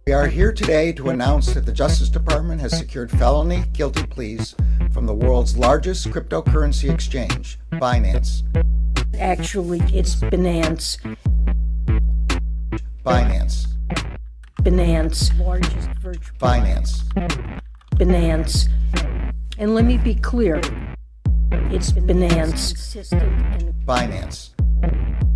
We are here today to announce that the Justice Department has secured felony guilty pleas from the world's largest cryptocurrency exchange, Binance. Actually, it's Binance. Binance. Binance. Largest virtual. Binance. Binance. And let me be clear. It's Binance. Binance.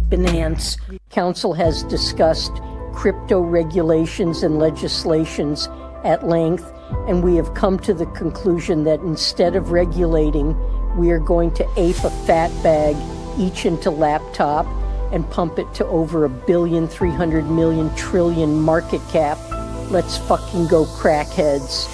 Binance. Council has discussed crypto regulations and legislations at length, and we have come to the conclusion that instead of regulating, we are going to ape a fat bag each into laptop and pump it to over $1,300,000,000,000,000,000,000,000 market cap. Let's fucking go, crackheads.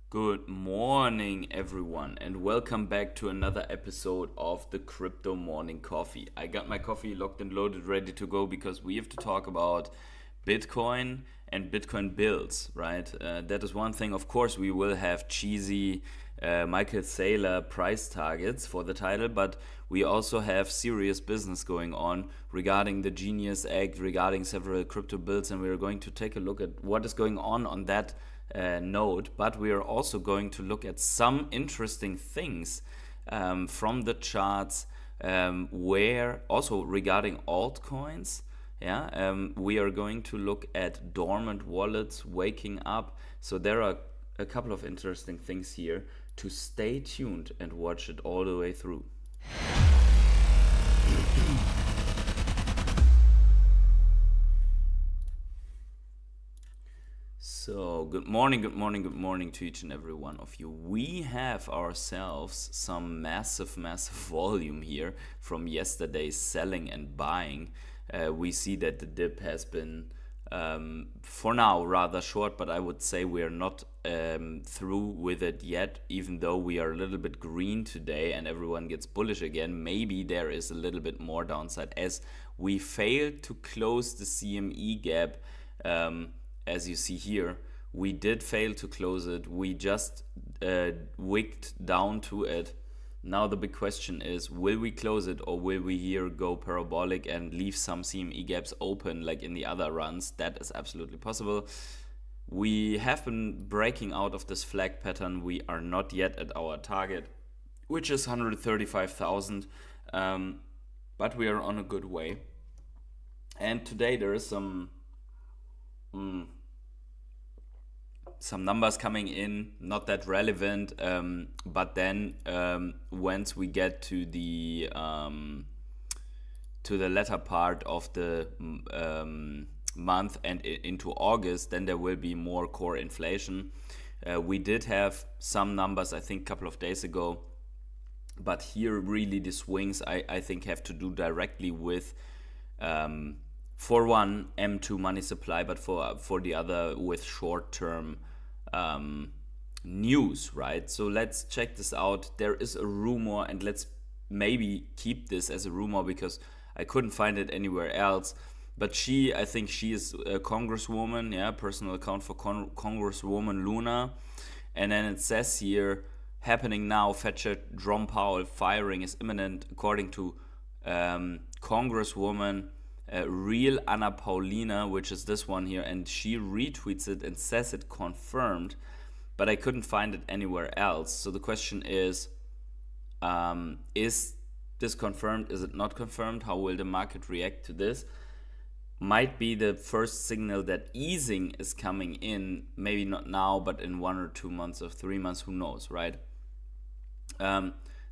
Good morning, everyone, and welcome back to another episode of the Crypto Morning Coffee. I got my coffee locked and loaded, ready to go, because we have to talk about Bitcoin and Bitcoin bills, right? That is one thing. Of course, we will have cheesy Michael Saylor price targets for the title, but we also have serious business going on regarding the Genius Act, regarding several crypto bills, and we're going to take a look at what is going on that note. But we are also going to look at some interesting things from the charts, where also regarding altcoins. We are going to look at dormant wallets waking up. So there are a couple of interesting things here to stay tuned and watch it all the way through. So good morning to each and every one of you. We have ourselves some massive volume here from yesterday's selling and buying. We see that the dip has been for now rather short, but I would say we are not through with it yet, even though we are a little bit green today and everyone gets bullish again. Maybe there is a little bit more downside as we failed to close the CME gap. As you see here, we did fail to close it. We just wicked down to it. Now the big question is, will we close it, or will we here go parabolic and leave some CME gaps open like in the other runs? That is absolutely possible. We have been breaking out of this flag pattern. We are not yet at our target, which is 135,000, but we are on a good way. And today there is some numbers coming in, not that relevant, but then once we get to the latter part of the month and into August, then there will be more core inflation. We did have some numbers, I think, a couple of days ago, but here really the swings I think have to do directly with for one, M2 money supply, but for the other with short-term news, right? So let's check this out. There is a rumor, and let's maybe keep this as a rumor because I couldn't find it anywhere else. But I think she is a congresswoman, personal account for Congresswoman Luna. And then it says here, happening now, Fed Chair Jerome Powell firing is imminent, according to Congresswoman Real Anna Paulina, which is this one here, and she retweets it and says it confirmed, but I couldn't find it anywhere else. So the question is this confirmed? Is it not confirmed? How will the market react to this? Might be the first signal that easing is coming in, maybe not now, but in 1 or 2 months or 3 months, who knows, right?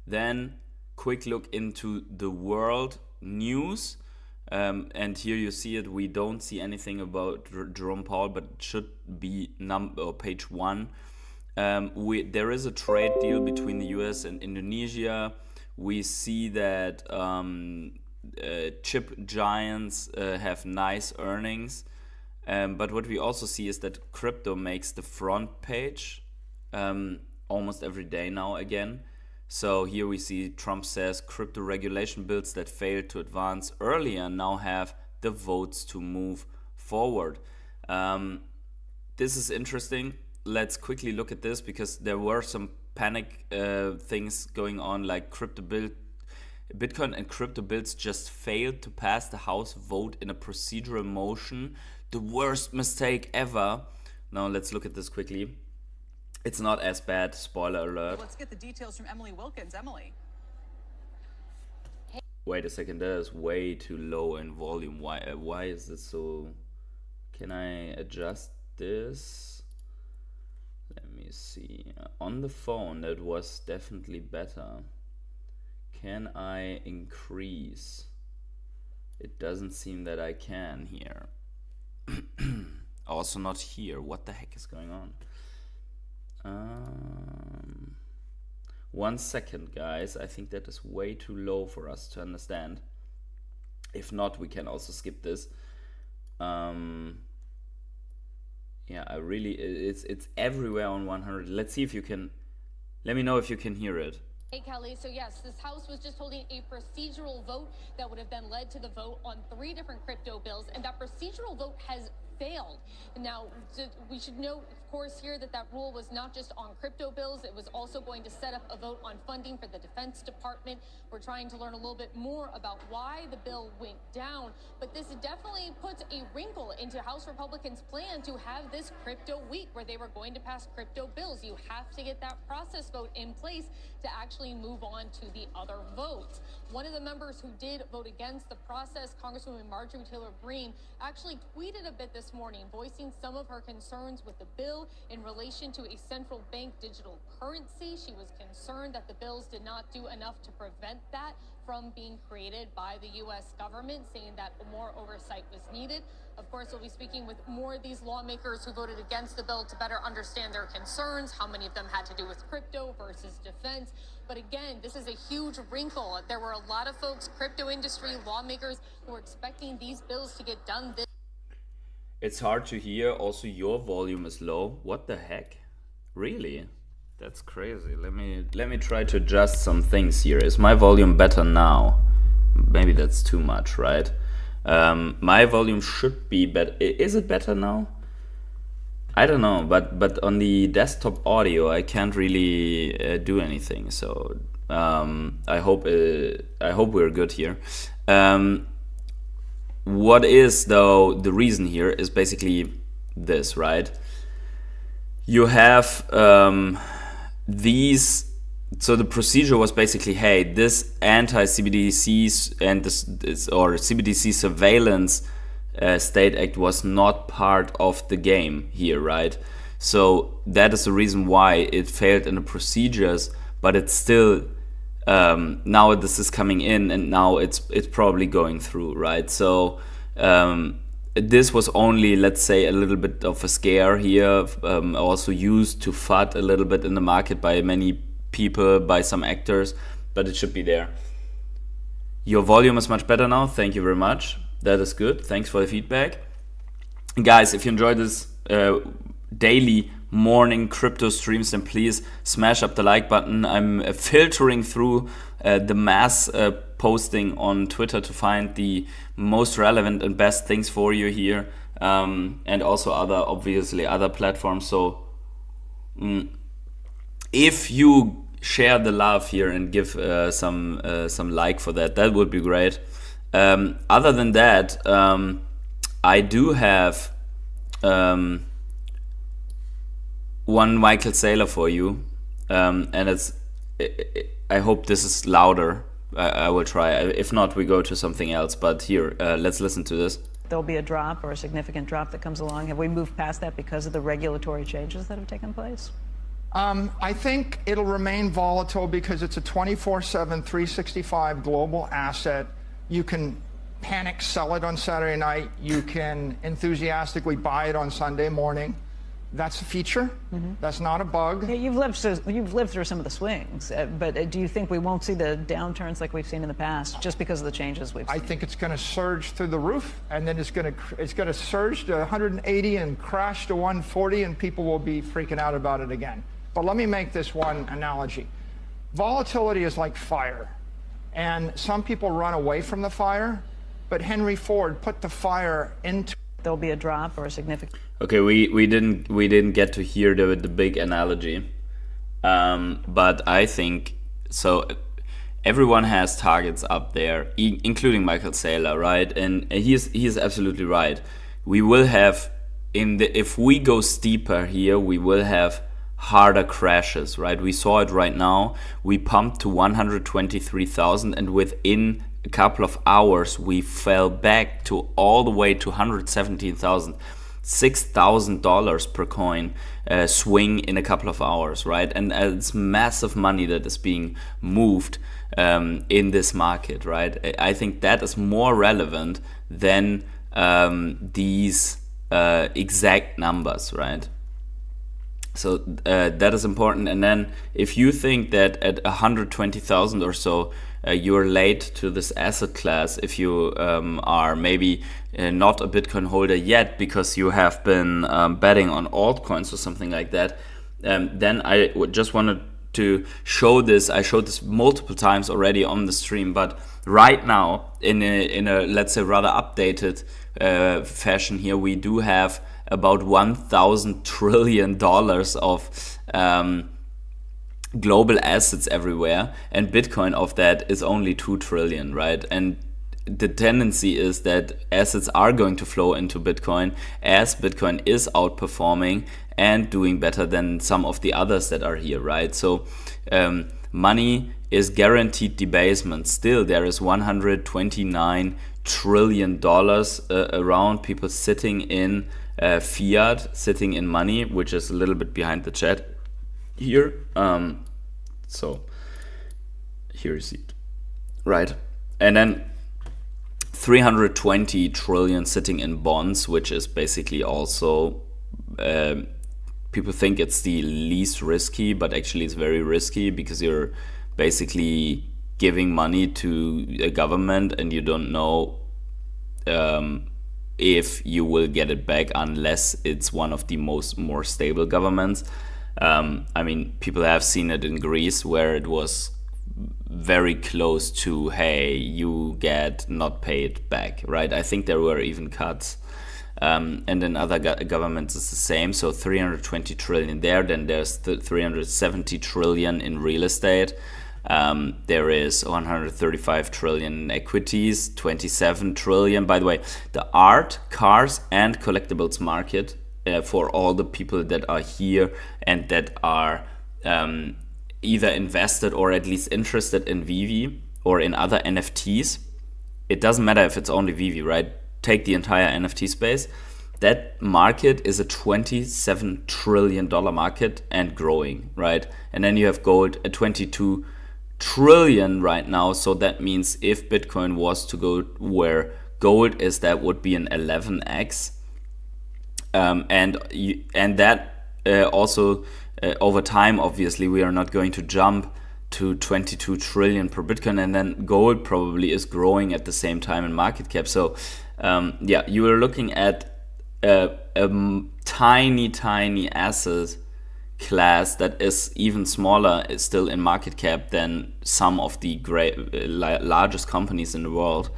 Then quick look into the world news. And here you see it. We don't see anything about Jerome Powell, but it should be page 1. There is a trade deal between the US and Indonesia. We see that chip giants have nice earnings. But what we also see is that crypto makes the front page almost every day now again. So here we see Trump says crypto regulation bills that failed to advance earlier now have the votes to move forward. This is interesting. Let's quickly look at this because there were some panic things going on, like Bitcoin and crypto bills just failed to pass the House vote in a procedural motion. The worst mistake ever. Now let's look at this quickly. It's not as bad, spoiler alert. Let's get the details from Emily Wilkins. Emily. Wait a second, that is way too low in volume. Why is this so? Can I adjust this? Let me see. On the phone, that was definitely better. Can I increase? It doesn't seem that I can here. Also not here. What the heck is going on? 1 second, guys. I think that is way too low for us to understand. If not, we can also skip this. Yeah, I really, it's everywhere on 100. Let's see if you can, let me know if you can hear it. Hey, Kelly. So yes, this House was just holding a procedural vote that would have then led to the vote on 3 different crypto bills, and that procedural vote has failed. Now, we should note, of course, here that that rule was not just on crypto bills. It was also going to set up a vote on funding for the Defense Department. We're trying to learn a little bit more about why the bill went down, but this definitely puts a wrinkle into House Republicans' plan to have this crypto week where they were going to pass crypto bills. You have to get that process vote in place to actually move on to the other votes. One of the members who did vote against the process, Congresswoman Marjorie Taylor Greene, actually tweeted a bit this morning, voicing some of her concerns with the bill in relation to a central bank digital currency. She was concerned that the bills did not do enough to prevent that from being created by the U.S. government, saying that more oversight was needed. Of course, we'll be speaking with more of these lawmakers who voted against the bill to better understand their concerns, how many of them had to do with crypto versus defense. But again, this is a huge wrinkle. There were a lot of folks, crypto industry, lawmakers, who were expecting these bills to get done this. It's hard to hear. Also, your volume is low. What the heck? Really? That's crazy. Let me try to adjust some things here. Is my volume better now? Maybe that's too much, right? My volume should be better. Is it better now? I don't know, but on the desktop audio, I can't really do anything. So I hope we're good here. What is though the reason here is basically this, right? You have these. So the procedure was basically, hey, this anti-CBDC and this or CBDC surveillance state act was not part of the game here, right? So that is the reason why it failed in the procedures, but it's still now this is coming in and now it's probably going through, right? So this was only, let's say, a little bit of a scare here, also used to FUD a little bit in the market by many people, by some actors, but it should be there. Your volume is much better now. Thank you very much. That is good. Thanks for the feedback. And guys, if you enjoy this daily morning crypto streams, then please smash up the like button. I'm filtering through the mass posting on Twitter to find the most relevant and best things for you here, and also obviously other platforms. So if you share the love here and give some like for that would be great. Other than that, I do have one Michael Saylor for you, and I hope this is louder. I will try. If not, we go to something else. But here, let's listen to this. There'll be a drop or a significant drop that comes along. Have we moved past that because of the regulatory changes that have taken place? I think it'll remain volatile because it's a 24/7, 365 global asset. You can panic sell it on Saturday night. You can enthusiastically buy it on Sunday morning. That's a feature. Mm-hmm. That's not a bug. Yeah, you've lived through some of the swings, but do you think we won't see the downturns like we've seen in the past just because of the changes we've seen? I think it's going to surge through the roof, and then it's going to surge to 180 and crash to 140, and people will be freaking out about it again. But let me make this one analogy. Volatility is like fire, and some people run away from the fire, but Henry Ford put the fire into. There'll be a drop or a significant. Okay, we didn't get to hear the big analogy, but I think so. Everyone has targets up there, including Michael Saylor, right? And he is absolutely right. We will have if we go steeper here, we will have harder crashes, right? We saw it right now. We pumped to 123,000, and within a couple of hours we fell back to all the way to 117,000. $6,000 per coin swing in a couple of hours, right? And it's massive money that is being moved in this market, right? I think that is more relevant than these exact numbers, right? So that is important. And then if you think that at 120,000 or so you're late to this asset class, if you are maybe not a Bitcoin holder yet because you have been betting on altcoins or something like that, then I just wanted to show this. I showed this multiple times already on the stream, but right now in a let's say rather updated fashion here, we do have about $1,000 trillion of global assets everywhere, and Bitcoin of that is only 2 trillion, right? And the tendency is that assets are going to flow into Bitcoin as Bitcoin is outperforming and doing better than some of the others that are here, right? So money is guaranteed debasement. Still, there is $129 trillion around, people sitting in fiat, sitting in money, which is a little bit behind the chat here. So here you see it, right? And then 320 trillion sitting in bonds, which is basically also people think it's the least risky, but actually it's very risky because you're basically giving money to a government and you don't know if you will get it back unless it's one of the more stable governments. I mean, people have seen it in Greece where it was very close to, hey, you get not paid back, right? I think there were even cuts. And in other governments it's the same. So 320 trillion there, then there's 370 trillion in real estate. There is 135 trillion in equities, 27 trillion. By the way, the art, cars and collectibles market for all the people that are here and that are either invested or at least interested in VeVe or in other NFTs. It doesn't matter if it's only VeVe, right? Take the entire NFT space. That market is a $27 trillion market and growing, right? And then you have gold at 22 trillion right now. So that means if Bitcoin was to go where gold is, that would be an 11x. And that also over time, obviously, we are not going to jump to 22 trillion per Bitcoin, and then gold probably is growing at the same time in market cap. So yeah, you are looking at a tiny asset class that is even smaller, is still in market cap than some of the largest companies in the world.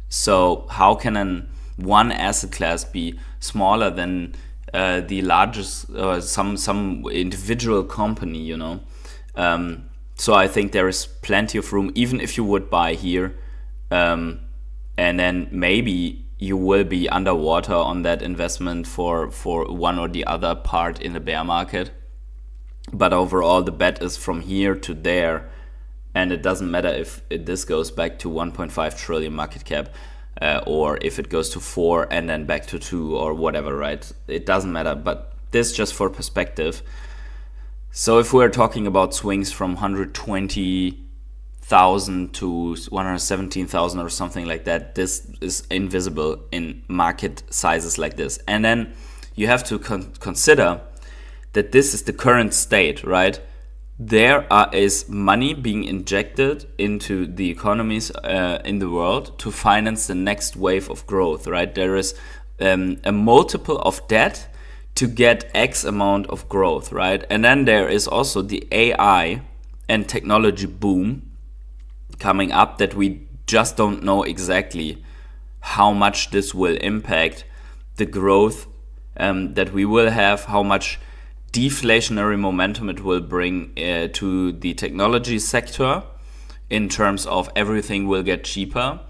So how can one asset class be smaller than the largest some individual company, you know? So I think there is plenty of room, even if you would buy here, and then maybe you will be underwater on that investment for one or the other part in the bear market. But overall, the bet is from here to there, and it doesn't matter if this goes back to 1.5 trillion market cap, or if it goes to 4 and then back to 2 or whatever, right? It doesn't matter, but this just for perspective. So if we're talking about swings from 120,000 to 117,000 or something like that, this is invisible in market sizes like this. And then you have to consider that this is the current state, right? There is money being injected into the economies in the world to finance the next wave of growth, right? There is a multiple of debt to get X amount of growth, right? And then there is also the AI and technology boom coming up that we just don't know exactly how much this will impact the growth that we will have, how much deflationary momentum it will bring to the technology sector in terms of everything will get cheaper.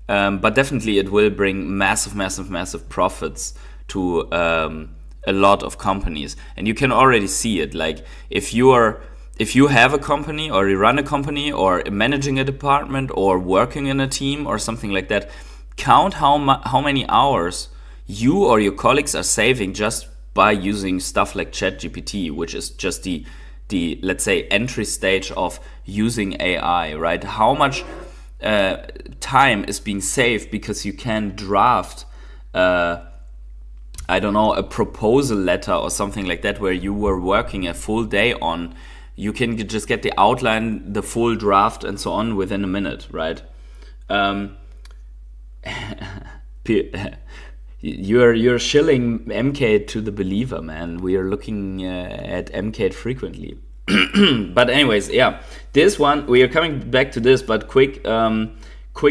But definitely it will bring massive profits to a lot of companies. And you can already see it. Like if you have a company, or you run a company, or managing a department, or working in a team or something like that, count how many hours you or your colleagues are saving just by using stuff like ChatGPT, which is just the let's say entry stage of using AI, right? How much time is being saved because you can draft I don't know, a proposal letter or something like that, where you were working a full day on. You can just get the outline, the full draft, and so on within a minute, right? You're shilling MK to the believer, man. We are looking at MK frequently. But anyways, yeah, this one, we are coming back to this, but quick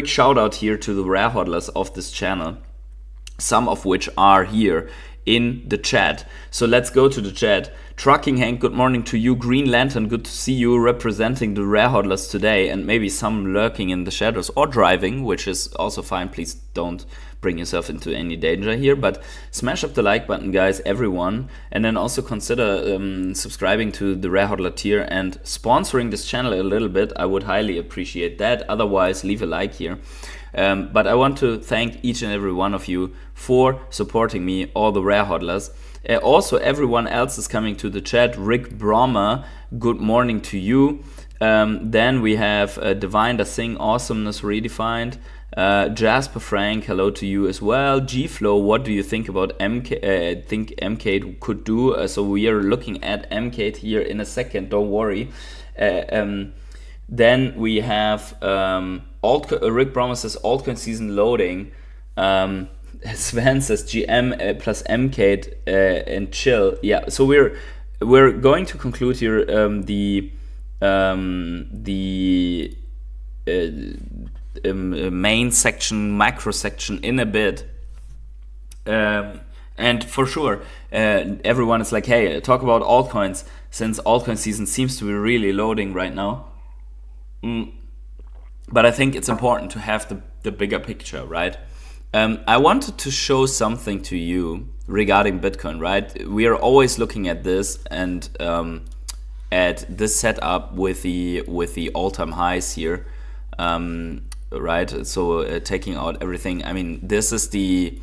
shout out here to the rare hodlers of this channel, some of which are here in the chat. So let's go to the chat. Trucking Hank, good morning to you. Green Lantern, good to see you representing the rare hodlers today, and maybe some lurking in the shadows or driving, which is also fine. Please don't bring yourself into any danger here, but smash up the like button, guys, everyone, and then also consider subscribing to the rare hodler tier and sponsoring this channel a little bit. I would highly appreciate that. Otherwise, leave a like here. But I want to thank each and every one of you for supporting me, all the rare hodlers. Also, everyone else is coming to the chat. Rick Brommer, good morning to you. Then we have Divine the Thing, Awesomeness Redefined. Jasper Frank, hello to you as well. G-Flow, what do you think about MK? Think MK could do. So we are looking at MK here in a second, don't worry. Then we have Rick Brommer says Altcoin season loading. Sven says GM plus MK and chill. Yeah, so we're going to conclude here the main section, macro section in a bit. And for sure, everyone is like, hey, talk about altcoins, since altcoin season seems to be really loading right now. But I think it's important to have the bigger picture, right? I wanted to show something to you regarding Bitcoin, right? We are always looking at this and at this setup with the all-time highs here, right? So taking out everything. I mean, this is the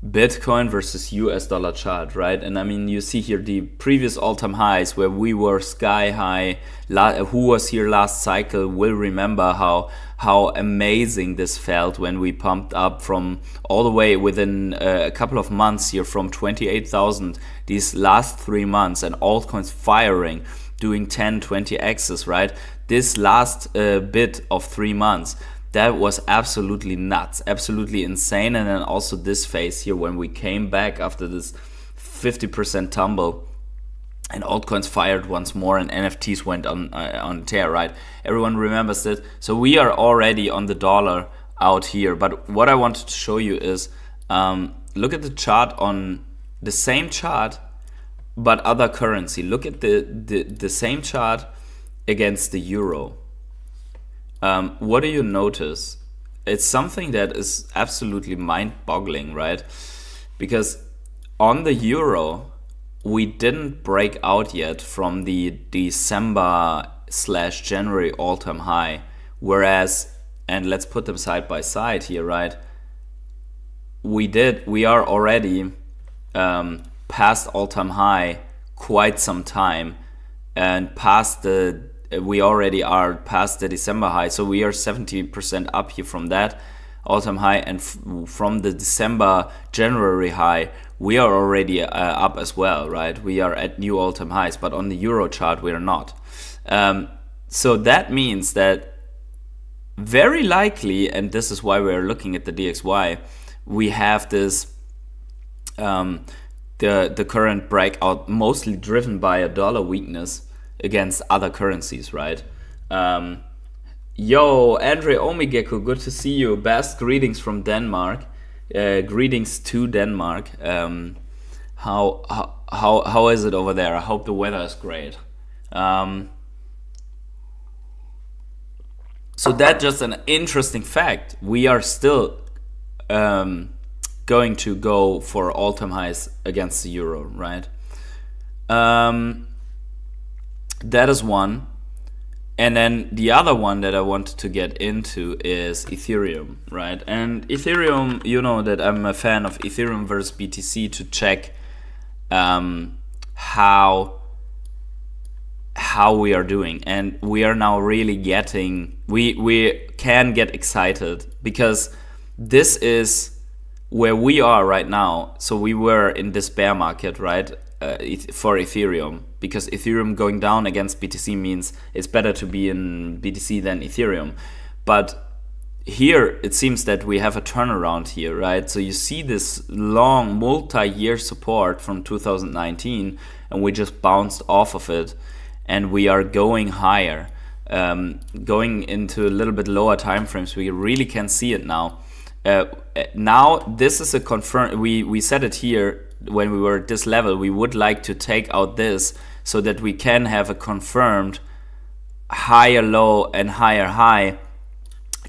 Bitcoin versus US dollar chart, right? And I mean, you see here the previous all-time highs where we were sky high. Who was here last cycle will remember how amazing this felt when we pumped up from all the way within a couple of months here from 28,000 these last 3 months, and altcoins firing, doing 10, 20x's, right? This last bit of 3 months, that was absolutely nuts, absolutely insane. And then also this phase here when we came back after this 50% tumble and altcoins fired once more and NFTs went on tear, right? Everyone remembers it. So we are already on the dollar out here. But what I wanted to show you is look at the chart on the same chart but other currency. Look at the same chart against the euro. What do you notice? It's something that is absolutely mind-boggling, right? Because on the euro, we didn't break out yet from the December/January all-time high. Whereas, and let's put them side by side here, right? We are already past all-time high quite some time, and we already are past the December high, so we are 70% up here from that all-time high, and from the December January high we are already up as well, right? We are at new all-time highs, but on the euro chart we are not. So that means that very likely, and this is why we are looking at the DXY, we have this the current breakout mostly driven by a dollar weakness against other currencies, right? Yo, Andre Omigeko, good to see you. Best greetings from Denmark. Greetings to Denmark. How is it over there? I hope the weather is great. So that's just an interesting fact. We are still going to go for all-time highs against the euro, right? That is one. And then the other one that I wanted to get into is Ethereum, right? And Ethereum, you know that I'm a fan of Ethereum versus BTC to check how we are doing. And we are now really getting, we can get excited because this is where we are right now. So we were in this bear market, right? For Ethereum, because Ethereum going down against BTC means it's better to be in BTC than Ethereum. But here it seems that we have a turnaround here, right? So you see this long multi-year support from 2019 and we just bounced off of it and we are going higher, going into a little bit lower time frames. We really can see it now. Now this is a confirm. We said it here when we were at this level. We would like to take out this so that we can have a confirmed higher low and higher high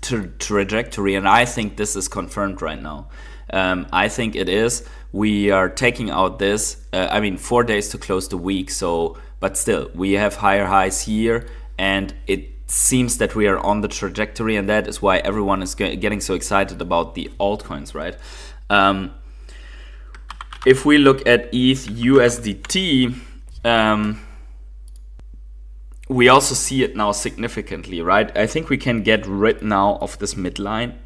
trajectory, and I think this is confirmed right now. I think it is. We are taking out this. 4 days to close the week. So, but still, we have higher highs here, and it seems that we are on the trajectory, and that is why everyone is getting so excited about the altcoins, right? If we look at ETH USDT, we also see it now significantly, right? I think we can get rid now of this midline.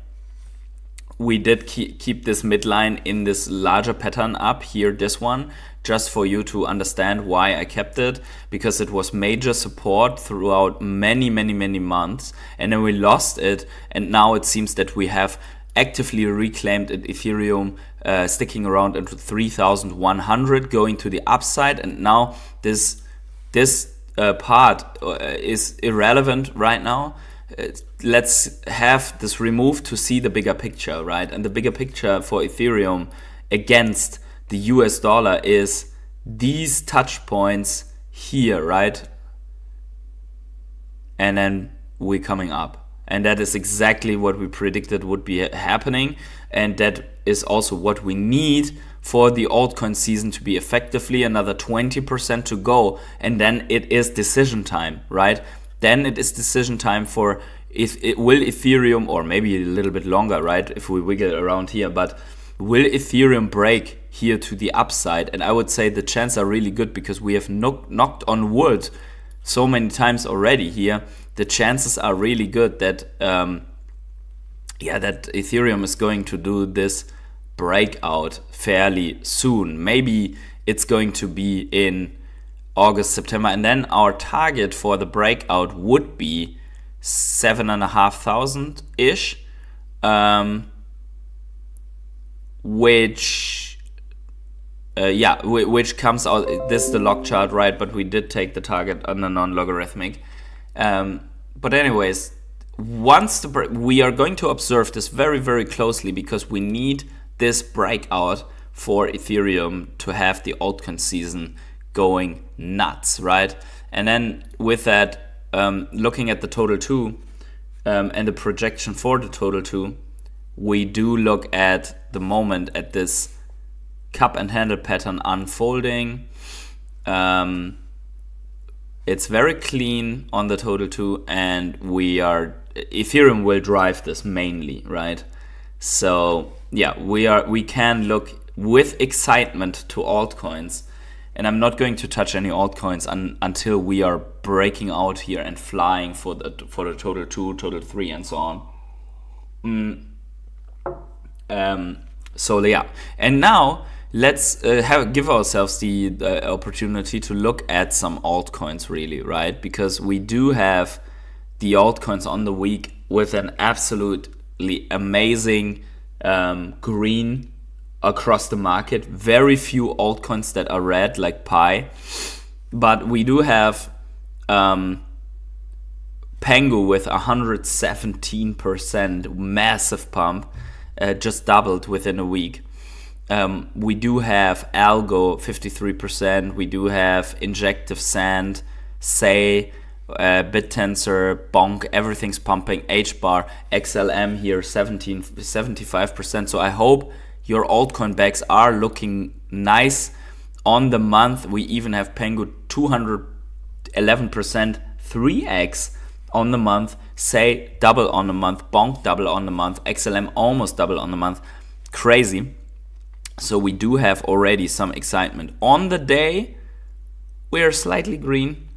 We did keep this midline in this larger pattern up here, this one, just for you to understand why I kept it, because it was major support throughout many months, and then we lost it, and now it seems that we have actively reclaimed it, Ethereum sticking around into 3,100, going to the upside, and now this part is irrelevant right now. Let's have this removed to see the bigger picture, right? And the bigger picture for Ethereum against the US dollar is these touch points here, right? And then we're coming up. And that is exactly what we predicted would be happening. And that is also what we need for the altcoin season to be effectively another 20% to go. And then it is decision time, right? Then it is decision time for if it will Ethereum, or maybe a little bit longer, right? If we wiggle around here, but will Ethereum break here to the upside? And I would say the chances are really good because we have knocked on wood so many times already here. The chances are really good that that Ethereum is going to do this breakout fairly soon. Maybe it's going to be in August, September, and then our target for the breakout would be 7,500 ish, which comes out. This is the log chart, right? But we did take the target on a non-logarithmic. But anyways, we are going to observe this very, very closely because we need this breakout for Ethereum to have the altcoin season going nuts, right? And then with that, looking at the total 2 and the projection for the total 2, we do look at the moment at this cup and handle pattern unfolding. It's very clean on the total 2, and Ethereum will drive this mainly, right? So yeah, we can look with excitement to altcoins, and I'm not going to touch any altcoins until we are breaking out here and flying for the total 2, total 3, and so on. So yeah, and now let's give ourselves the opportunity to look at some altcoins, really, right? Because we do have the altcoins on the week with an absolutely amazing green across the market. Very few altcoins that are red, like Pi. But we do have Pengu with 117%, massive pump, just doubled within a week. We do have Algo 53%. We do have Injective Sand, Say, BitTensor, Bonk, everything's pumping. HBAR, XLM here 75%. So I hope your altcoin bags are looking nice on the month. We even have Pengu 211%, 3x on the month. Say double on the month. Bonk double on the month. XLM almost double on the month. Crazy. So we do have already some excitement. On the day, we are slightly green,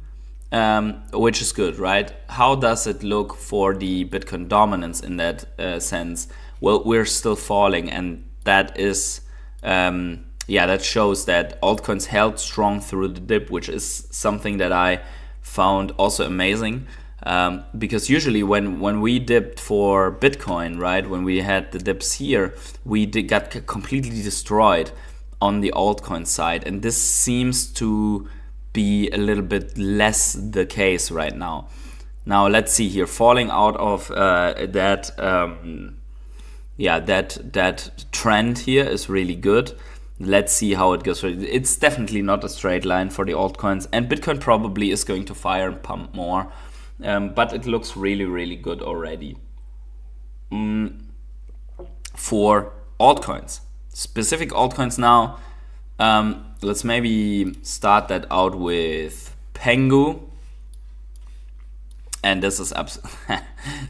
which is good, right? How does it look for the Bitcoin dominance in that sense? Well, we're still falling, and that is, that shows that altcoins held strong through the dip, which is something that I found also amazing. Because usually when we dipped for Bitcoin, right, when we had the dips here, we got completely destroyed on the altcoin side. And this seems to be a little bit less the case right now. Now let's see here, falling out of that trend here is really good. Let's see how it goes. It's definitely not a straight line for the altcoins, and Bitcoin probably is going to fire and pump more. But it looks really, really good already. For altcoins, specific altcoins now, let's maybe start that out with Pengu. And this is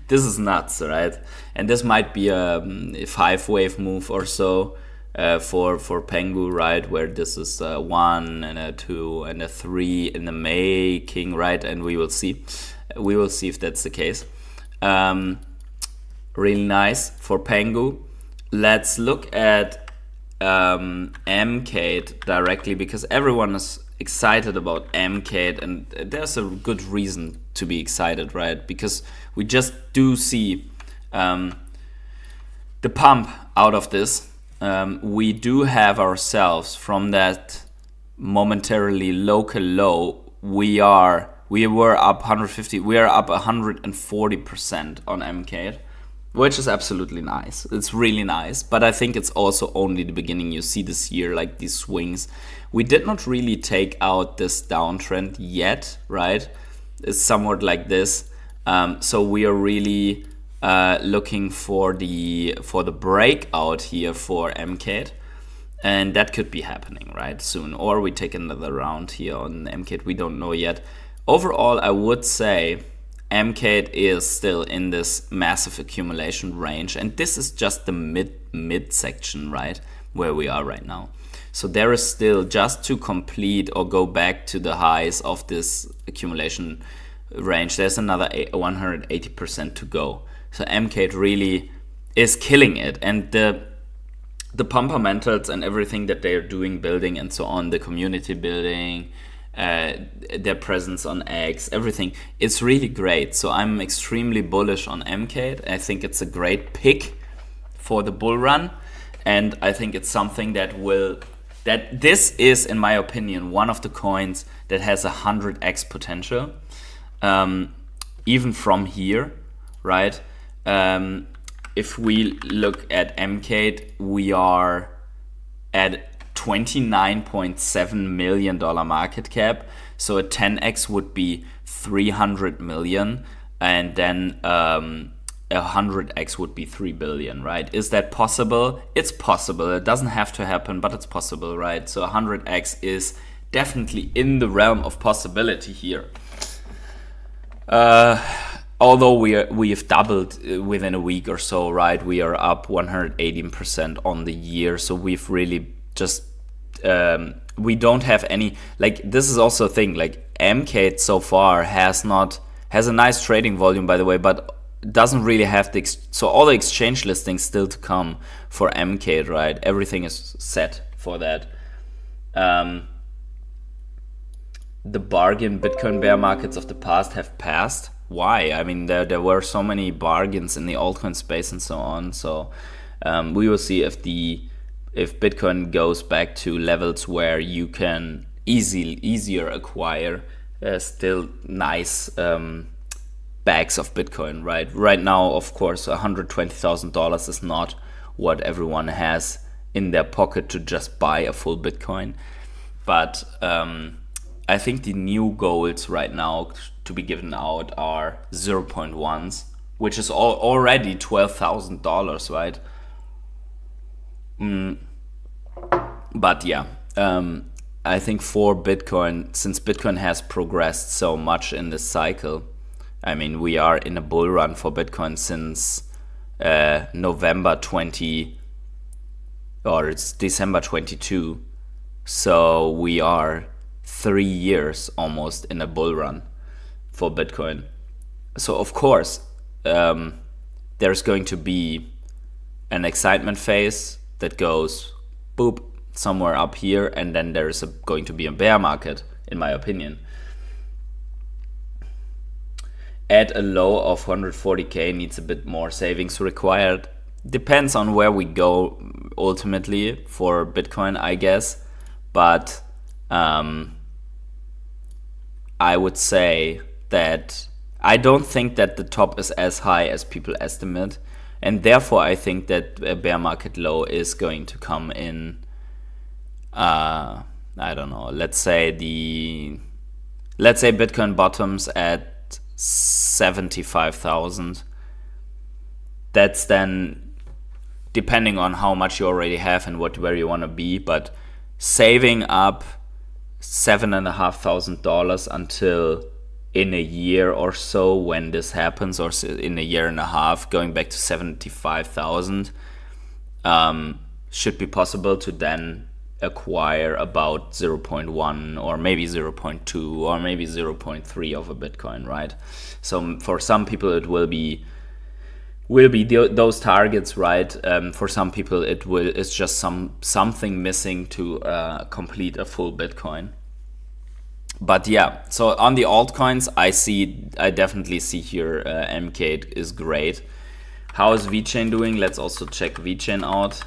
this is nuts, right? And this might be a 5-wave move or so for Pengu, right? Where this is a 1 and a 2 and a 3 in the making, right? And we will see. We will see if that's the case. Really nice for Pengu. Let's look at MCATE directly, because everyone is excited about MCATE, and there's a good reason to be excited, right? Because we just do see the pump out of this. We do have ourselves from that momentarily local low. We were up 150. We are up 140% on MCATE, which is absolutely nice. It's really nice, but I think it's also only the beginning. You see this year, like these swings. We did not really take out this downtrend yet, right? It's somewhat like this. So we are really looking for the breakout here for MCATE, and that could be happening right soon. Or we take another round here on MCATE. We don't know yet. Overall, I would say MCATE is still in this massive accumulation range, and this is just the mid section, right, where we are right now. So there is still, just to complete or go back to the highs of this accumulation range, there's another 180% to go. So MCATE really is killing it, and the fundamentals and everything that they are doing, building and so on, the community building, their presence on X, everything, it's really great. So I'm extremely bullish on MCATE. I think it's a great pick for the bull run, and I think it's something that this is, in my opinion, one of the coins that has 100x potential, even from here, right? If we look at MCATE, we are at $29.7 million market cap. So a 10x would be 300 million, and then 100x would be 3 billion, right? Is that possible? It's possible. It doesn't have to happen, but it's possible, right? So 100x is definitely in the realm of possibility here. Although we've doubled within a week or so, right? We are up 118% on the year. So we've really just we don't have any, like, this is also a thing, like MCATE so far has a nice trading volume, by the way, but doesn't really have so all the exchange listings still to come for MCATE, right? Everything is set for that. The bargain Bitcoin bear markets of the past have passed. Why? I mean, there were so many bargains in the altcoin space and so on. So We will see if Bitcoin goes back to levels where you can easier acquire still nice bags of Bitcoin, right? Right now, of course, $120,000 is not what everyone has in their pocket to just buy a full Bitcoin. But I think the new goals right now to be given out are 0.1s, which is already $12,000, right? But yeah, I think for Bitcoin, since Bitcoin has progressed so much in this cycle, I mean, we are in a bull run for Bitcoin since November 20, or it's December 22. So we are 3 years almost in a bull run for Bitcoin. So of course, there's going to be an excitement phase that goes boop somewhere up here, and then there's going to be a bear market, in my opinion. At a low of 140k needs a bit more savings required. Depends on where we go ultimately for Bitcoin, I guess. But I would say that I don't think that the top is as high as people estimate. And therefore, I think that a bear market low is going to come in, I don't know, let's say Bitcoin bottoms at 75,000. That's then depending on how much you already have and where you want to be, but saving up $7,500 until in a year or so when this happens, or in a year and a half, going back to 75,000 should be possible to then acquire about 0.1 or maybe 0.2 or maybe 0.3 of a Bitcoin, right? So for some people it will be those targets, right? For some people it's just something missing to complete a full Bitcoin. But yeah, so on the altcoins, I definitely see here MK is great. How is VeChain doing? Let's also check VeChain out.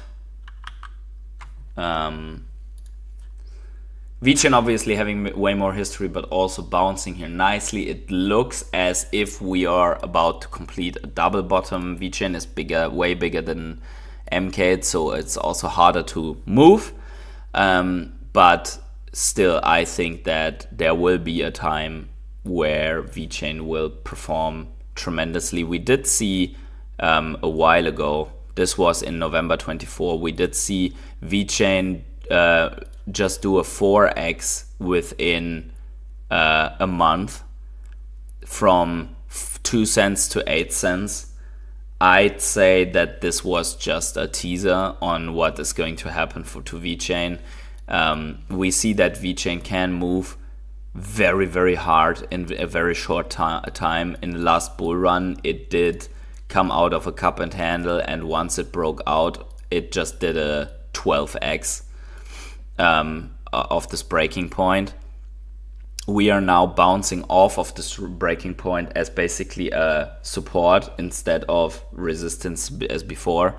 VeChain obviously having way more history, but also bouncing here nicely. It looks as if we are about to complete a double bottom. VeChain is way bigger than MK, so it's also harder to move. But still, I think that there will be a time where VeChain will perform tremendously. We did see a while ago, this was in November 24, we did see VeChain just do a 4x within a month from 2 cents to 8 cents. I'd say that this was just a teaser on what is going to happen to VeChain. We see that VeChain can move very, very hard in a very short time. In the last bull run, it did come out of a cup and handle, and once it broke out, it just did a 12x of this breaking point. We are now bouncing off of this breaking point as basically a support instead of resistance as before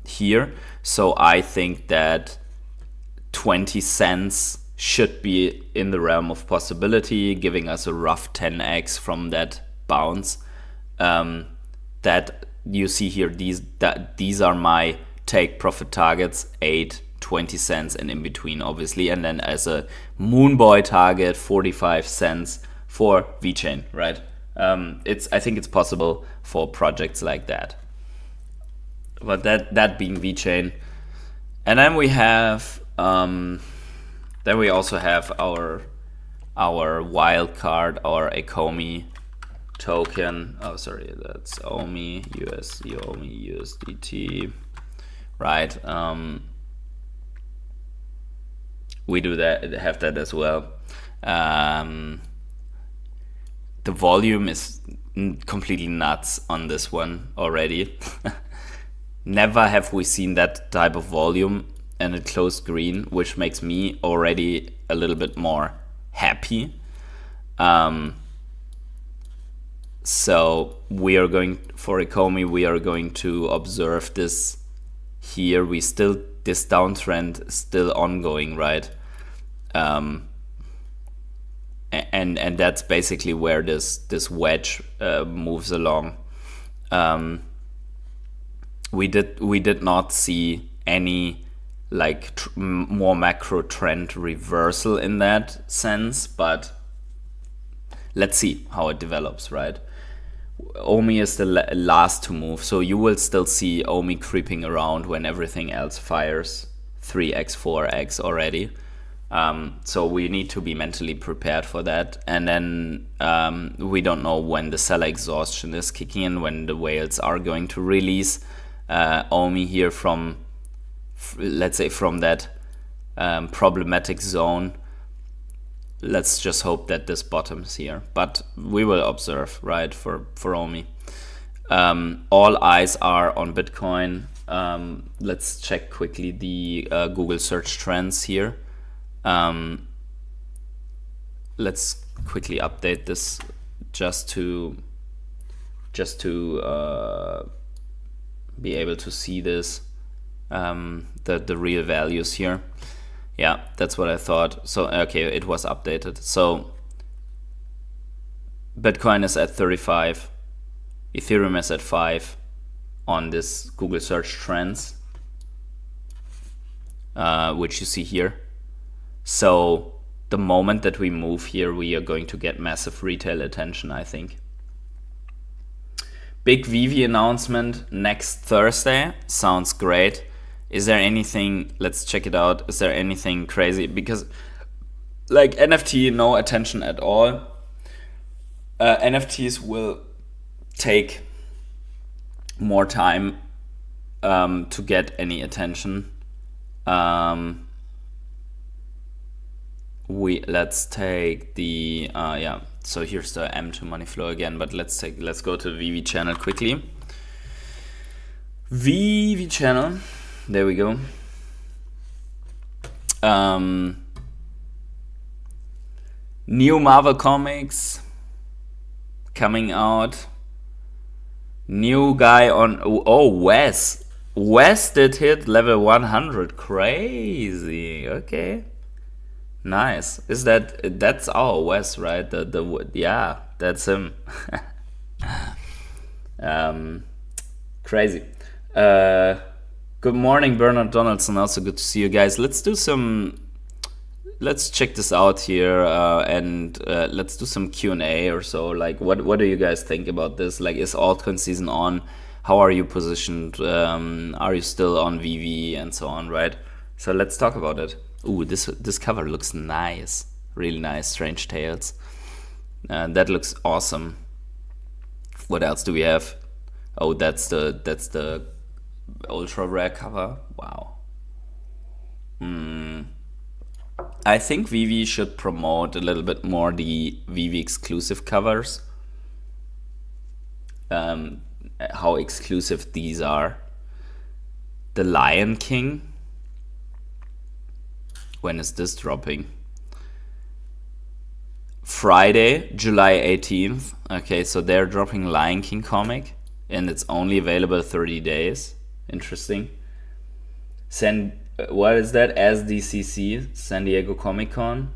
here. So I think that 20 cents should be in the realm of possibility, giving us a rough 10x from that bounce. That you see here, these are my take profit targets, 8, 20 cents and in between, obviously, and then as a moon boy target, 45 cents for VeChain, right? I think it's possible for projects like that. But that being VeChain, and then we have we also have our wildcard, our Ecomy token. Oh, sorry, that's OMI USDT, right? We have that as well. The volume is completely nuts on this one already. Never have we seen that type of volume, and it closed green, which makes me already a little bit more happy. So we are going, for Ecomy, we are going to observe this here. This downtrend is still ongoing, right? And that's basically where this wedge moves along. We did not see any like more macro trend reversal in that sense, but let's see how it develops, right? Omi is the last to move, so you will still see Omi creeping around when everything else fires 3x, 4x already. So we need to be mentally prepared for that. And then we don't know when the seller exhaustion is kicking in, when the whales are going to release Omi here from, let's say, from that problematic zone. Let's just hope that this bottoms here, but we will observe, right, for Omi. All eyes are on Bitcoin. Let's check quickly the Google search trends here. Let's quickly update this just to be able to see this, the real values here. Yeah, that's what I thought. So, okay, it was updated. So Bitcoin is at 35, Ethereum is at 5 on this Google search trends, which you see here. So the moment that we move here, we are going to get massive retail attention, I think. Big VeVe announcement next Thursday. Sounds great. Is there anything, let's check it out. Is there anything crazy? Because like NFT, no attention at all. NFTs will take more time to get any attention. Let's take the yeah. So here's the M2 money flow again, but let's go to the VeVe channel quickly. VeVe channel, there we go. New Marvel comics coming out. New guy on, oh, Wes did hit level 100. Crazy. Okay. Nice. Is that's our Wes, right? The yeah, that's him. Crazy. Good morning, Bernard Donaldson. Also good to see you guys. Let's check this out here, and let's do some Q&A or so. Like, what do you guys think about this? Like, is altcoin season on? How are you positioned? Are you still on VeVe and so on, right? So let's talk about it. Ooh, this cover looks nice, really nice. Strange Tales. That looks awesome. What else do we have? Oh, that's the ultra rare cover. Wow. I think VeVe should promote a little bit more the VeVe exclusive covers. How exclusive these are. The Lion King. When is this dropping? Friday, July 18th. Okay, so they're dropping Lion King comic, and it's only available 30 days. Interesting. What is that? SDCC, San Diego Comic Con.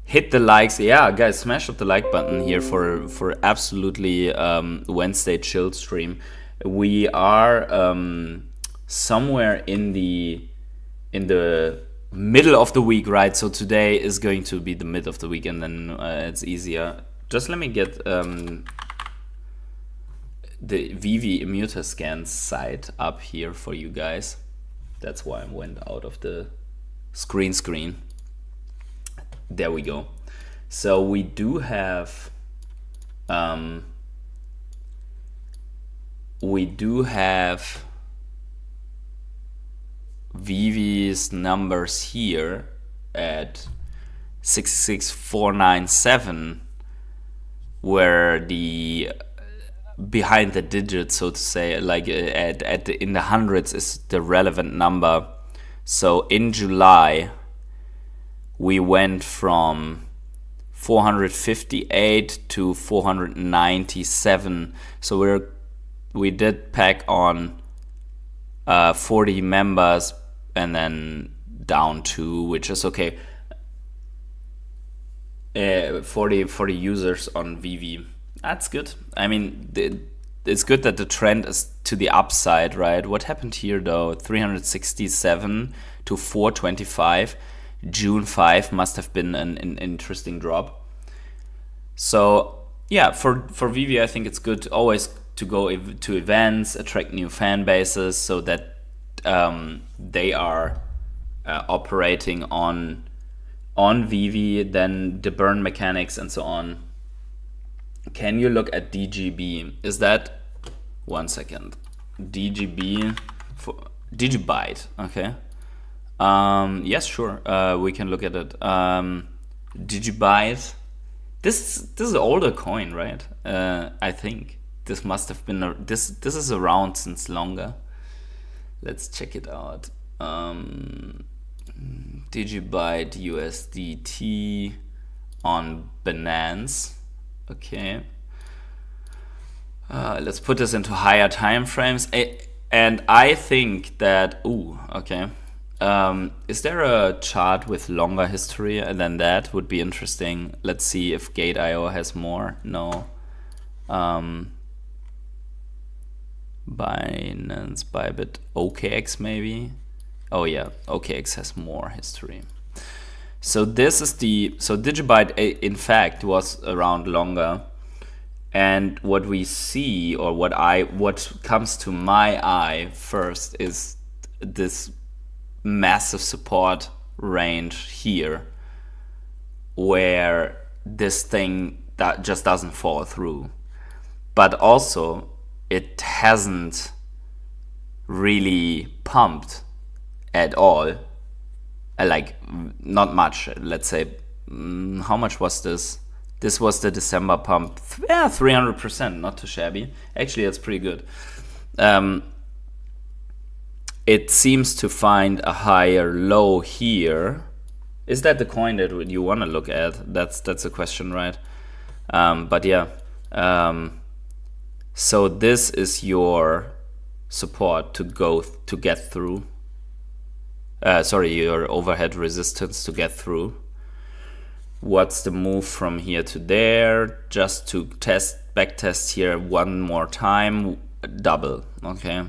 Hit the likes. Yeah, guys, smash up the like button here for absolutely Wednesday chill stream. We are somewhere in the middle of the week, right? So today is going to be the mid of the week, and then it's easier. Just let me get the VeVe Immuter Scan site up here for you guys. That's why I went out of the screen. There we go. So we do have VeVe's numbers here at 66497, where the behind the digits, so to say, like in the hundreds is the relevant number. So in July we went from 458 to 497. So we did pack on 40 members and then down 2, which is okay. 40 users on VeVe. That's good. I mean, it's good that the trend is to the upside, right? What happened here though? 367 to 425. June 5 must have been an interesting drop. So yeah, for VeVe, I think it's good always to go to events, attract new fan bases, so that they are operating on VeVe, then the burn mechanics and so on. Can you look at DGB? Is that, one second, DGB for DigiByte? Okay. Yes, sure. We can look at it. DigiByte. This is an older coin, right? I think this must have been this is around since longer. Let's check it out. DigiByte USDT on Binance. Okay. Let's put this into higher time frames. And I think that, okay. Is there a chart with longer history than that? Would be interesting. Let's see if Gate.io has more. No. Binance, Bybit, OKX maybe. Oh yeah, OKX has more history. So this is so DigiByte in fact was around longer. And what we see, or what comes to my eye first, is this massive support range here, where this thing that just doesn't fall through. But also it hasn't really pumped at all, like not much. Let's say, how much was this? This was the December pump. Yeah, 300%, not too shabby. Actually, that's pretty good. It seems to find a higher low here. Is that the coin that you want to look at? That's a question, right? But yeah. So this is your support to get through. Your overhead resistance to get through. What's the move from here to there? Just to back test here one more time. Double, okay.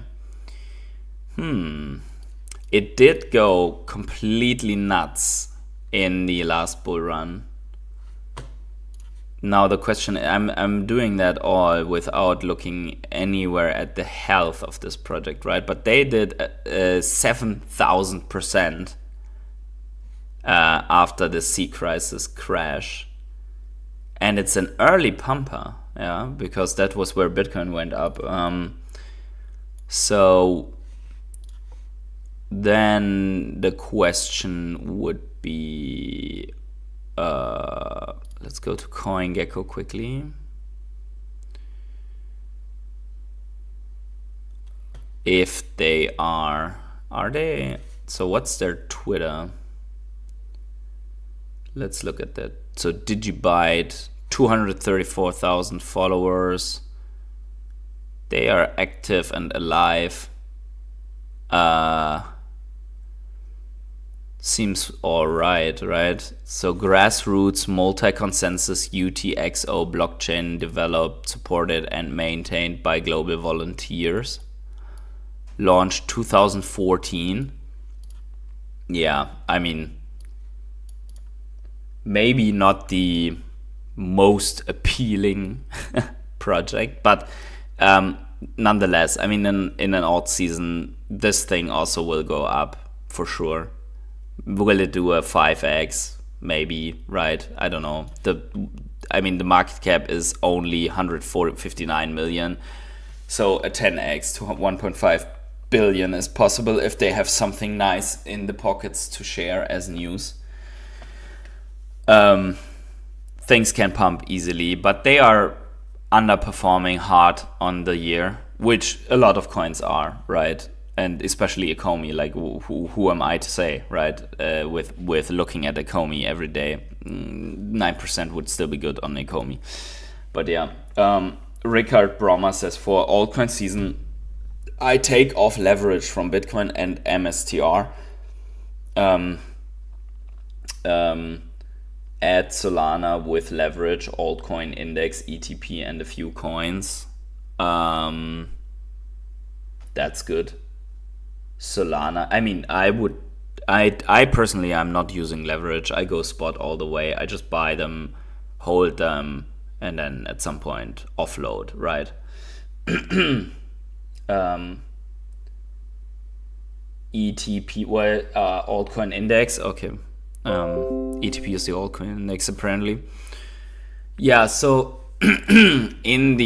It did go completely nuts in the last bull run. Now the question, I'm doing that all without looking anywhere at the health of this project, right? But they did 7,000% after the C crisis crash, and it's an early pumper, yeah, because that was where Bitcoin went up. So then the question would be, let's go to CoinGecko quickly. If they are they? So what's their Twitter? Let's look at that. So DigiByte, 234,000 followers. They are active and alive. Seems alright, right? So grassroots multi-consensus UTXO blockchain developed, supported and maintained by global volunteers. Launched 2014. Yeah, I mean, maybe not the most appealing project, but nonetheless, I mean, in an alt season, this thing also will go up for sure. Will it do a 5x? Maybe, right? I don't know. The market cap is only 159 million. So a 10x to 1.5 billion is possible if they have something nice in the pockets to share as news. Things can pump easily, but they are underperforming hard on the year, which a lot of coins are, right? and especially Ecomy, like who am I to say, right? With looking at Ecomy every day, 9% would still be good on Ecomy. But yeah, Rickard Brommer says, for altcoin season, I take off leverage from Bitcoin and MSTR. Add Solana with leverage, altcoin index, ETP, and a few coins. That's good. Solana, I mean, I personally, I'm not using leverage. I go spot all the way. I just buy them, hold them, and then at some point offload, right? ETP, well, altcoin index, okay. ETP is the altcoin index apparently. Yeah, so in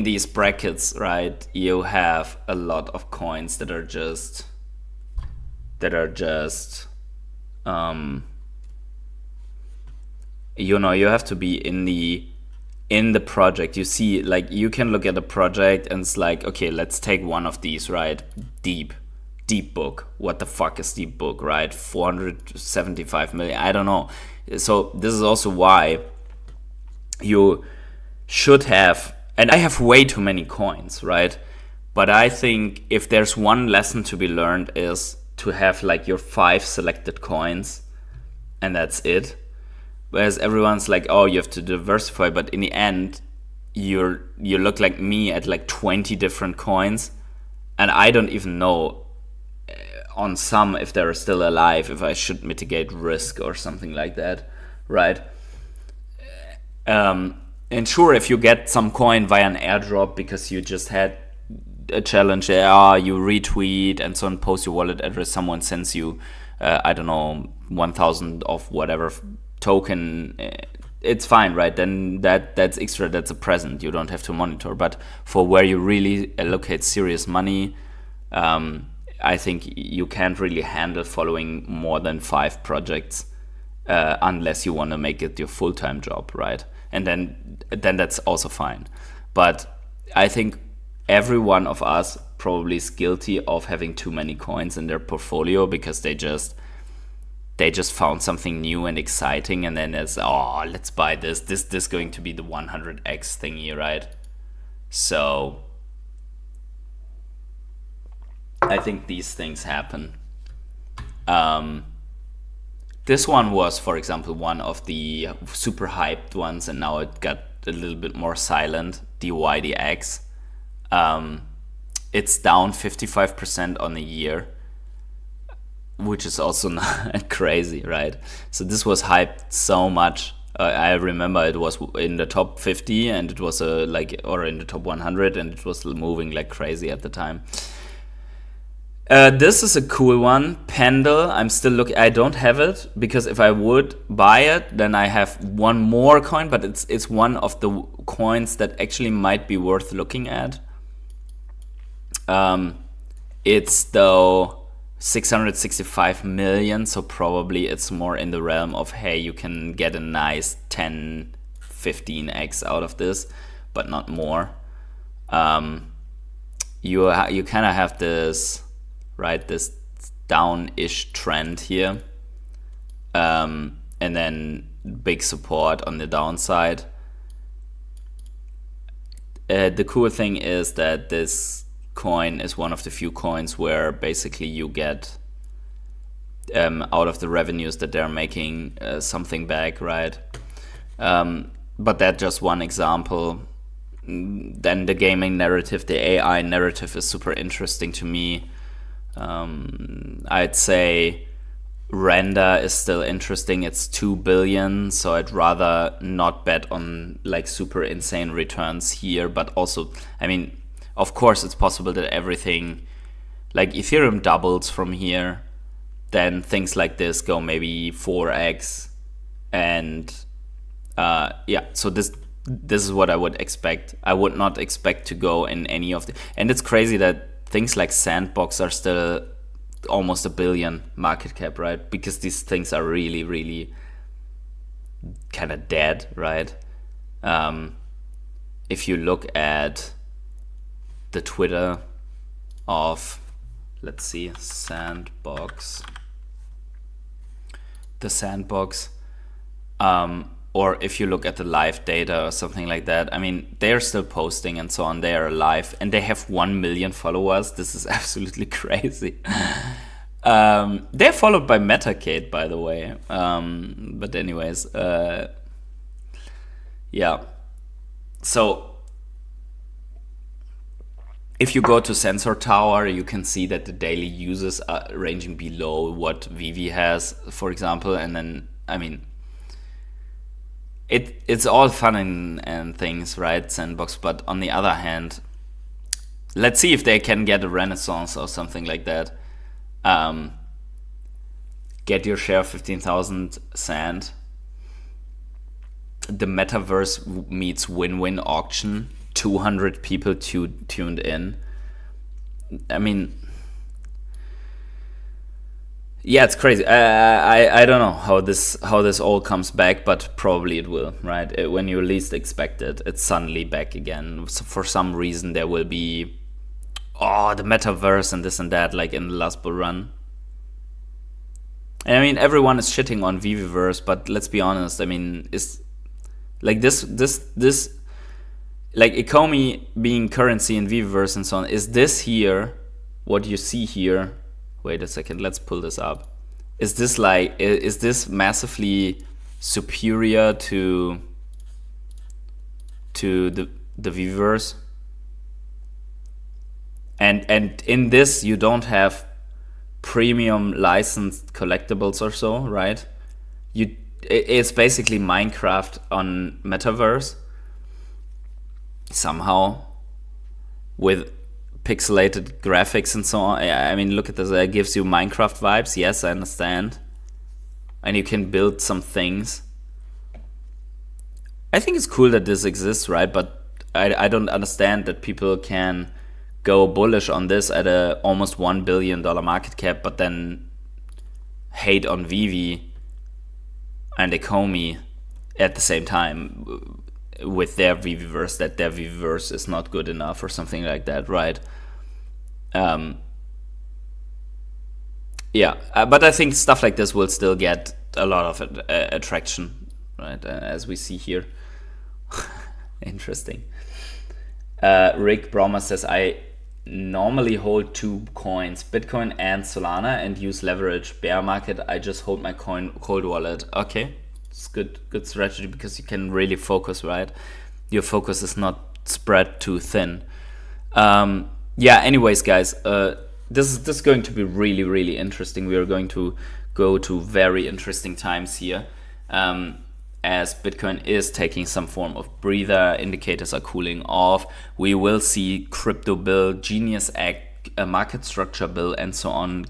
these brackets, right, you have a lot of coins that are just you have to be in the project. You see, like, you can look at a project and it's like, okay, let's take one of these, right? Deep book. What the fuck is deep book, right? 475 million, I don't know. So this is also why you should have, and I have way too many coins, right? But I think if there's one lesson to be learned is to have like your 5 selected coins and that's it. Whereas everyone's like, oh, you have to diversify, but in the end, you look like me at like 20 different coins, and I don't even know on some if they're still alive, if I should mitigate risk or something like that, right? And sure, if you get some coin via an airdrop because you just had a challenge, you retweet and so on, post your wallet address, someone sends you, I don't know, 1,000 of whatever token, it's fine, right? Then that's extra, that's a present, you don't have to monitor. But for where you really allocate serious money, I think you can't really handle following more than 5 projects unless you want to make it your full-time job, right? And then that's also fine. But I think every one of us probably is guilty of having too many coins in their portfolio because they just found something new and exciting, and then it's, oh, let's buy this is going to be the 100x thingy, right? So I think these things happen. This one was, for example, one of the super hyped ones, and now it got a little bit more silent, DYDX. It's down 55% on the year, which is also not crazy, right? So this was hyped so much. I remember it was in the top 50 and it was or in the top 100, and it was moving like crazy at the time. This is a cool one, Pendle. I'm still looking. I don't have it because if I would buy it, then I have one more coin, but it's one of the coins that actually might be worth looking at. It's though 665 million, so probably it's more in the realm of, hey, you can get a nice 10, 15x out of this, but not more. You kind of have this, right, this down-ish trend here, and then big support on the downside. The cool thing is that this coin is one of the few coins where basically you get out of the revenues that they're making something back, right? But that's just one example. Then the gaming narrative, the AI narrative is super interesting to me. I'd say Render is still interesting. It's 2 billion, so I'd rather not bet on like super insane returns here. But also, I mean, of course it's possible that everything, like Ethereum doubles from here, then things like this go maybe 4x, and so this is what I would expect. I would not expect to go in any of the, and it's crazy that things like Sandbox are still almost $1 billion market cap, right? Because these things are really, really kind of dead, right? If you look at the Twitter of, let's see, Sandbox. The Sandbox. Or if you look at the live data or something like that, I mean, they're still posting and so on. They are live and they have 1 million followers. This is absolutely crazy. They're followed by Metacade, by the way. But anyways, yeah. So if you go to Sensor Tower, you can see that the daily users are ranging below what VeVe has, for example. And then, I mean, it's all fun and things, right, Sandbox? But on the other hand, let's see if they can get a renaissance or something like that. Get your share of 15,000 sand. The metaverse meets win-win auction. 200 people tuned in. I mean, yeah, it's crazy. I don't know how this all comes back, but probably it will, right? When you least expect it, it's suddenly back again. So for some reason, there will be, the metaverse and this and that, like in the last bull run. And I mean, everyone is shitting on VeVeverse, but let's be honest. I mean, is like this like Ecomy being currency in VeVeverse and so on. Is this here what you see here? Wait a second, let's pull this up. Is this massively superior to the VeVeverse? And in this you don't have premium licensed collectibles or so, right? It's basically Minecraft on Metaverse somehow with pixelated graphics and so on. I mean, look at this. It gives you Minecraft vibes. Yes, I understand. And you can build some things. I think it's cool that this exists, right? But I don't understand that people can go bullish on this at a almost $1 billion market cap, but then hate on VeVe and Ecomy at the same time with their VeVeverse, that their VeVeverse is not good enough or something like that, right? Yeah, but I think stuff like this will still get a lot of attraction, right? As we see here. Interesting. Rick Bromer says, I normally hold 2 coins, Bitcoin and Solana, and use leverage. Bear market, I just hold my coin cold wallet. Okay, it's good strategy because you can really focus, right? Your focus is not spread too thin. Yeah, anyways, guys, this is going to be really, really interesting. We are going to go to very interesting times here. As Bitcoin is taking some form of breather, indicators are cooling off. We will see crypto bill, Genius Act, a market structure bill, and so on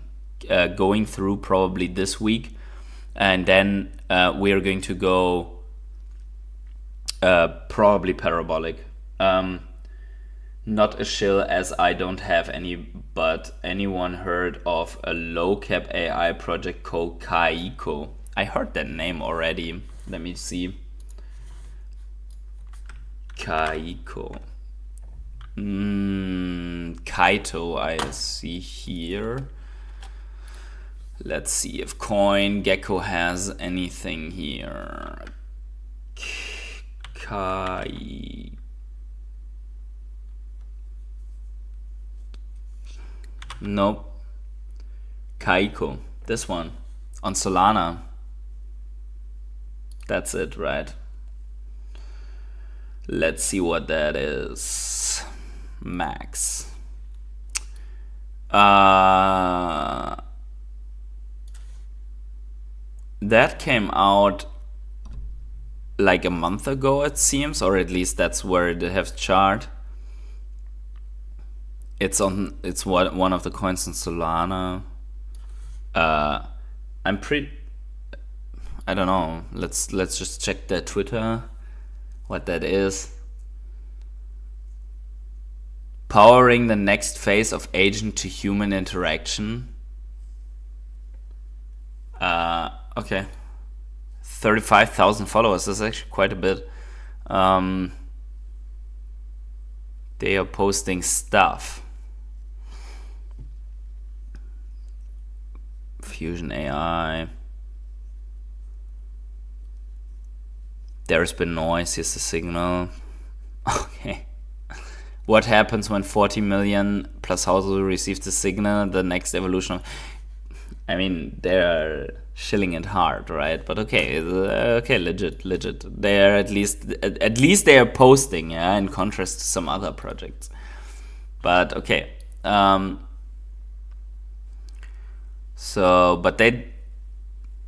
going through probably this week. And then we are going to go probably parabolic. Not a shill as I don't have any, but anyone heard of a low cap AI project called Kaiko? I heard that name already. Let me see. Kaiko. Kaito, I see here. Let's see if CoinGecko has anything here. Nope. Kaiko. This one. On Solana. That's it, right? Let's see what that is. Max. That came out like a month ago, it seems, or at least that's where it has chart. It's one of the coins in Solana. I don't know. Let's just check their Twitter, what that is. Powering the next phase of agent to human interaction. Okay. 35,000 followers. That's actually quite a bit. They are posting stuff. Fusion AI. There's been noise. Here's the signal. Okay. What happens when 40 million plus households receive the signal? The next evolution of... I mean, they're shilling it hard, right? But okay, legit. They're at least they are posting, yeah, in contrast to some other projects. But okay. So, but they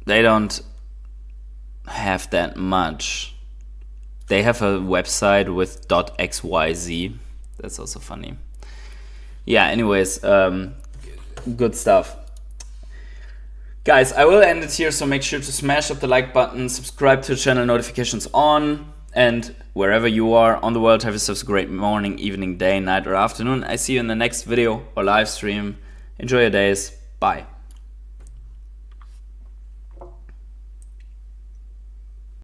don't have that much. They have a website with .xyz. That's also funny. Yeah, anyways, good stuff. Guys, I will end it here, so make sure to smash up the like button, subscribe to the channel, notifications on, and wherever you are on the world, have yourselves a great morning, evening, day, night, or afternoon. I see you in the next video or live stream. Enjoy your days. Bye.